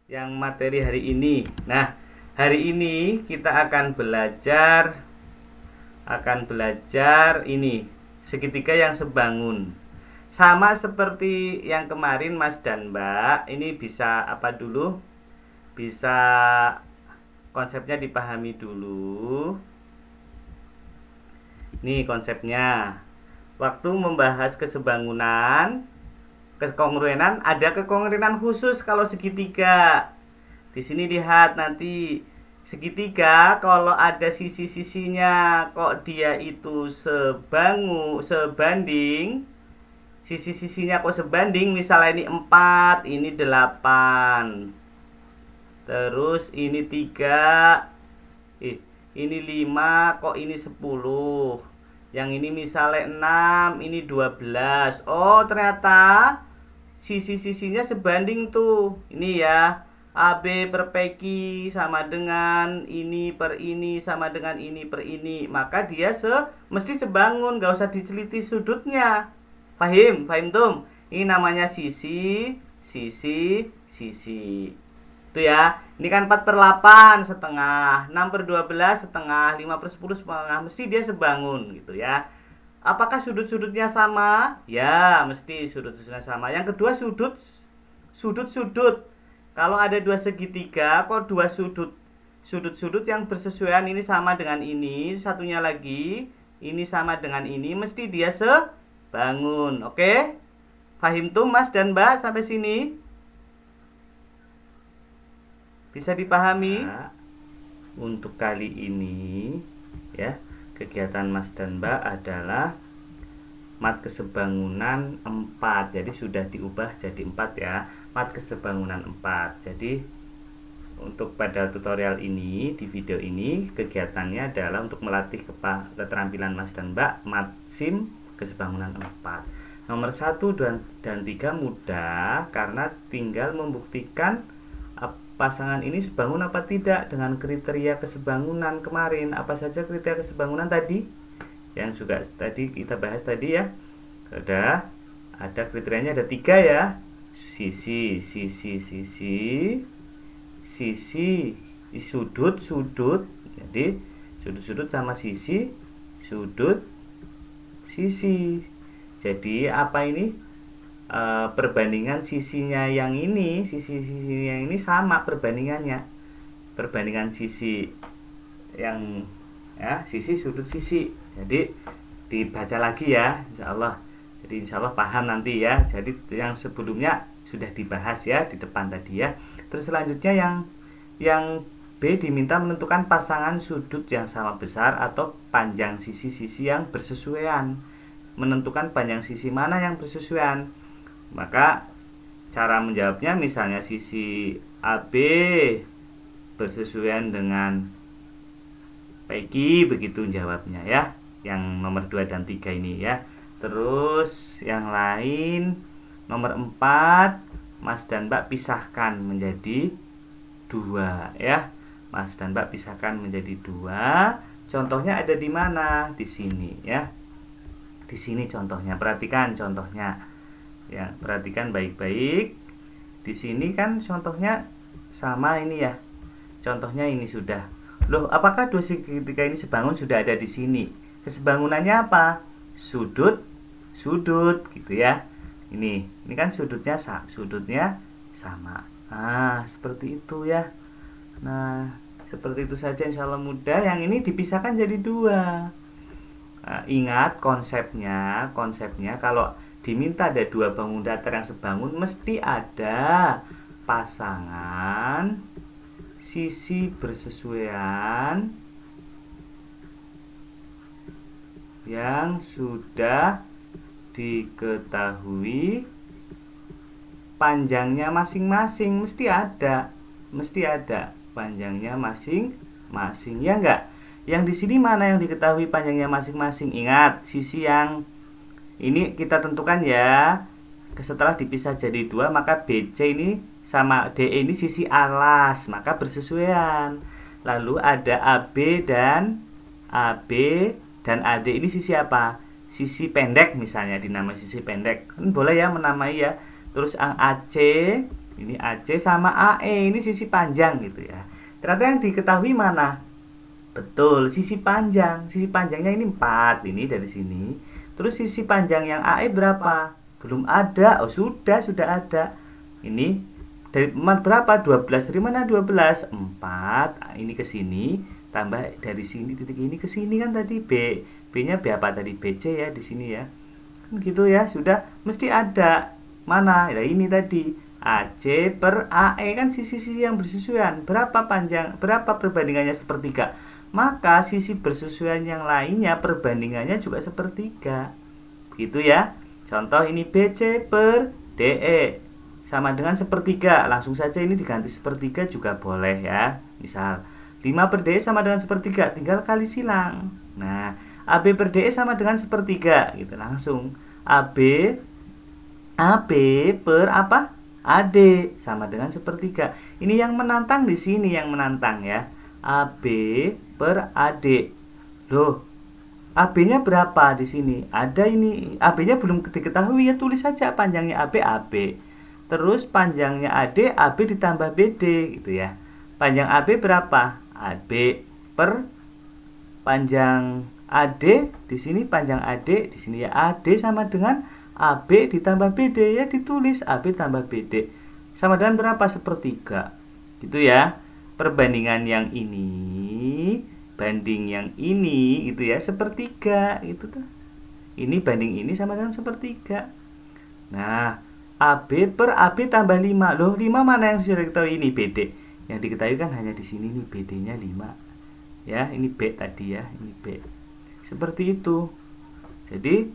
yang materi hari ini. Nah, hari ini kita akan belajar ini segitiga yang sebangun. Sama seperti yang kemarin Mas dan Mbak, ini bisa apa dulu? Bisa konsepnya dipahami dulu. Nih konsepnya. Waktu membahas kesebangunan, kekongruenan, ada kekongruenan khusus kalau segitiga. Di sini lihat nanti segitiga kalau ada sisi-sisinya kok dia itu sebanding, sisi-sisinya kok sebanding, misalnya ini 4, ini 8. Terus ini 3, ini 5, kok ini 10. Yang ini misalnya 6, ini 12. Oh, ternyata sisi-sisinya sebanding tuh. Ini ya. AB per PQ sama dengan ini per ini sama dengan ini per ini. Maka dia mesti sebangun, gak usah diteliti sudutnya. Fahim? Fahim tum? Ini namanya sisi, sisi, sisi. Itu ya. Ini kan 4 per 8 setengah, 6 per 12 setengah, 5 per 10 setengah. Mesti dia sebangun gitu ya. Apakah sudut-sudutnya sama? Ya, mesti sudut-sudutnya sama. Yang kedua sudut-sudut. Kalau ada dua segitiga, kok dua sudut-sudut yang bersesuaian ini sama dengan ini, satunya lagi ini sama dengan ini, mesti dia sebangun. Oke? Fahim tuh Mas dan Mbak sampai sini? Bisa dipahami? Nah, untuk kali ini ya, kegiatan Mas dan Mbak adalah mat kesebangunan 4. Jadi sudah diubah jadi 4 ya. Mat kesebangunan 4. Jadi untuk pada tutorial ini, di video ini, kegiatannya adalah untuk melatih keterampilan Mas dan Mbak mat sim kesebangunan 4. Nomor 1 dan 3 mudah karena tinggal membuktikan pasangan ini sebangun apa tidak dengan kriteria kesebangunan kemarin. Apa saja kriteria kesebangunan tadi? Yang juga tadi kita bahas tadi ya. Ada kriterianya, ada 3 ya. Sisi, sudut. Jadi sudut sama sisi, sudut, sisi. Jadi apa ini? Perbandingan sisinya yang ini, sisi-sisinya yang ini sama perbandingannya. Perbandingan sisi yang ya, sisi sudut sisi. Jadi dibaca lagi ya, insyaallah. Jadi insyaallah paham nanti ya. Jadi yang sebelumnya sudah dibahas ya di depan tadi ya. Terus selanjutnya yang B diminta menentukan pasangan sudut yang sama besar atau panjang sisi-sisi yang bersesuaian. Menentukan panjang sisi mana yang bersesuaian. Maka cara menjawabnya misalnya sisi AB bersesuaian dengan PQ, begitu jawabnya ya. Yang nomor 2 dan 3 ini ya. Terus yang lain nomor 4 Mas dan Mbak pisahkan menjadi 2 ya. Mas dan Mbak pisahkan menjadi 2. Contohnya ada di mana? Di sini ya. Di sini contohnya. Perhatikan contohnya. Ya, perhatikan baik-baik. Di sini kan contohnya sama ini ya. Contohnya ini sudah. Loh, apakah dua segitiga ini sebangun? Sudah ada di sini. Kesebangunannya apa? Sudut gitu ya. Ini kan sudutnya sama. Nah, seperti itu ya. Nah, seperti itu saja insyaallah mudah. Yang ini dipisahkan jadi 2. Nah, ingat konsepnya kalau diminta ada 2 bangun datar yang sebangun, mesti ada pasangan sisi bersesuaian yang sudah diketahui panjangnya masing-masing. Mesti ada panjangnya masing-masing ya enggak? Yang di sini mana yang diketahui panjangnya masing-masing? Ingat, sisi yang ini kita tentukan ya. Setelah dipisah jadi 2, maka BC ini sama DE ini sisi alas, maka bersesuaian. Lalu ada AB dan AD ini sisi apa? Sisi pendek misalnya, dinamai sisi pendek. Kan boleh ya menamai ya. Terus AC Ini AC sama AE, ini sisi panjang gitu ya. Ternyata yang diketahui mana? Betul, sisi panjang. Sisi panjangnya ini 4, ini dari sini. Terus sisi panjang yang AE berapa? Belum ada. Oh, sudah ada. Ini dari 4 berapa? 12. Dari mana 12? 4. Ini ke sini, tambah dari sini titik ini ke sini kan tadi B. B-nya B apa tadi? BC ya di sini ya. Kan gitu ya, sudah mesti ada. Mana? Ya ini tadi. AC per AE kan sisi-sisi yang bersesuaian. Berapa panjang? Berapa perbandingannya sepertiga? Maka sisi bersesuaian yang lainnya perbandingannya juga sepertiga. Begitu ya. Contoh ini BC per DE sama dengan sepertiga. Langsung saja ini diganti sepertiga juga boleh ya. Misal 5 per DE sama dengan sepertiga, tinggal kali silang. Nah, AB per DE sama dengan sepertiga gitu langsung. AB per apa? AD sama dengan sepertiga. Ini yang menantang di sini yang menantang ya. AB per AD. Loh, AB-nya berapa di sini? Ada ini. AB-nya belum diketahui ya, tulis saja panjangnya AB. Terus panjangnya AD, AB ditambah BD gitu ya. Panjang AB berapa? AB per panjang AD di sini, panjang AD di sini ya. AD sama dengan AB ditambah BD ya, ditulis AB tambah BD sama dengan berapa? Sepertiga gitu ya. Perbandingan yang ini banding yang ini gitu ya, sepertiga itu tuh. Ini banding ini sama dengan sepertiga. Nah, AB per AB tambah 5. Loh, 5 mana yang sudah diketahui? Ini BD. Yang diketahui kan hanya di sini nih, BD-nya 5. Ya, ini B tadi ya, ini B. Seperti itu. Jadi,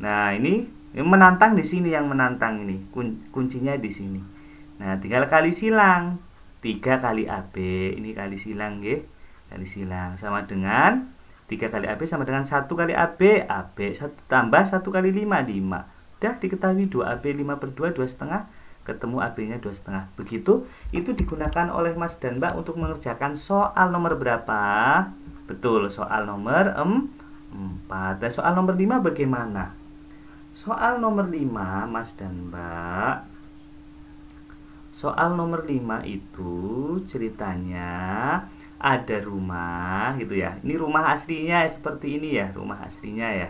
nah ini yang menantang di sini, yang menantang ini kuncinya di sini. Nah, tinggal kali silang 3 kali AB, ini kali silang ya, kali silang sama dengan 3 kali AB sama dengan 1 kali AB, AB tambah 1 kali 5, 5. Udah diketahui 2AB 5 per 2, 2,5, ketemu AB-nya 2,5. Begitu, itu digunakan oleh Mas dan Mbak untuk mengerjakan soal nomor berapa? Betul, soal nomor 4. Dan soal nomor 5 bagaimana? Soal nomor 5, Mas dan Mbak. Soal nomor 5 itu ceritanya ada rumah gitu ya. Ini rumah aslinya seperti ini ya, rumah aslinya ya.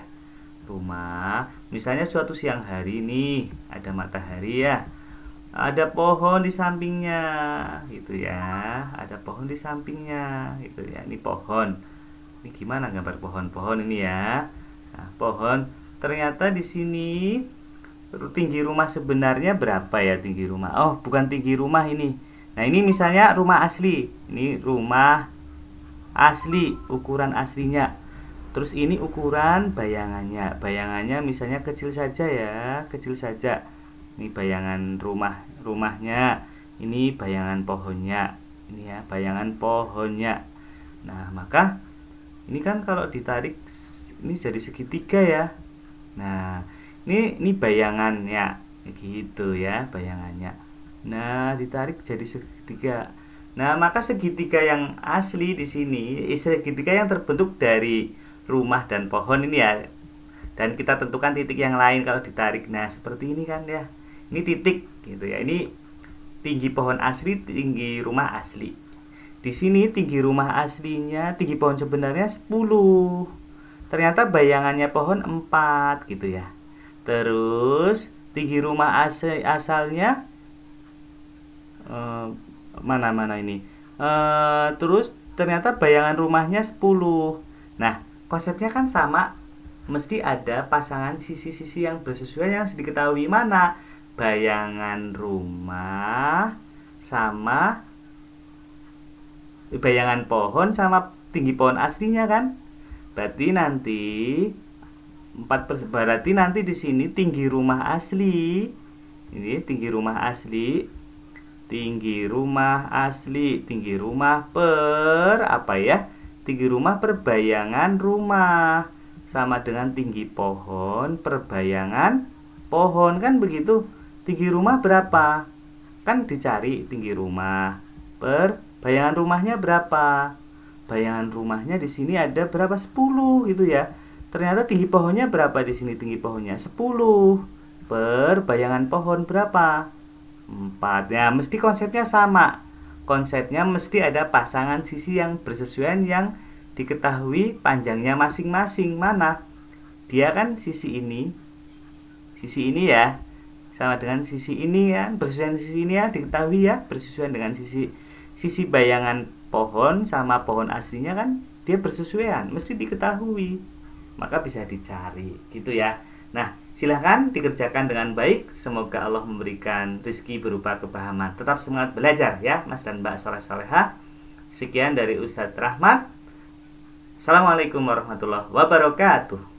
Rumah, misalnya suatu siang hari nih, ada matahari ya. Ada pohon di sampingnya gitu ya. Ada pohon di sampingnya gitu ya. Ini pohon. Ini gimana gambar pohon-pohon ini ya? Nah, pohon. Ternyata di sini tinggi rumah sebenarnya berapa ya tinggi rumah? Oh, bukan tinggi rumah ini. Nah, ini misalnya rumah asli. Ini rumah asli, ukuran aslinya. Terus ini ukuran bayangannya. Bayangannya misalnya kecil saja ya, kecil saja. Ini bayangan rumahnya. Ini bayangan pohonnya. Ini ya, bayangan pohonnya. Nah, maka ini kan kalau ditarik ini jadi segitiga ya. Nah, ini bayangannya gitu ya, bayangannya. Nah, ditarik jadi segitiga. Nah, maka segitiga yang asli di sini, segitiga yang terbentuk dari rumah dan pohon ini ya. Dan kita tentukan titik yang lain kalau ditarik. Nah, seperti ini kan ya. Ini titik gitu ya. Ini tinggi pohon asli, tinggi rumah asli. Di sini tinggi rumah aslinya, tinggi pohon sebenarnya 10. Ternyata bayangannya pohon 4 gitu ya. Terus tinggi rumah asalnya mana ini. Terus ternyata bayangan rumahnya 10. Nah, konsepnya kan sama. Mesti ada pasangan sisi-sisi yang bersesuaian yang diketahui mana. Bayangan rumah sama bayangan pohon sama tinggi pohon aslinya kan. Berarti nanti di sini tinggi rumah asli. Ini tinggi rumah asli. Tinggi rumah asli, tinggi rumah per apa ya? Tinggi rumah per bayangan rumah sama dengan tinggi pohon per bayangan pohon kan begitu. Tinggi rumah berapa? Kan dicari tinggi rumah per bayangan rumahnya berapa? Bayangan rumahnya di sini ada berapa? 10 gitu ya. Ternyata tinggi pohonnya berapa di sini? Tinggi pohonnya 10 per bayangan pohon berapa? 4. Ya, mesti konsepnya sama. Konsepnya mesti ada pasangan sisi yang bersesuaian yang diketahui panjangnya masing-masing. Mana? Dia kan sisi ini ya, sama dengan sisi ini kan, bersesuaian sisi ini ya, diketahui ya, bersesuaian dengan sisi bayangan pohon sama pohon aslinya kan, dia bersesuaian, mesti diketahui. Maka bisa dicari, gitu ya. Nah, silahkan dikerjakan dengan baik. Semoga Allah memberikan rezeki berupa kepahaman. Tetap semangat belajar ya, Mas dan Mbak Soleh-Soleha. Sekian dari Ustadz Rahmat. Assalamualaikum warahmatullahi wabarakatuh.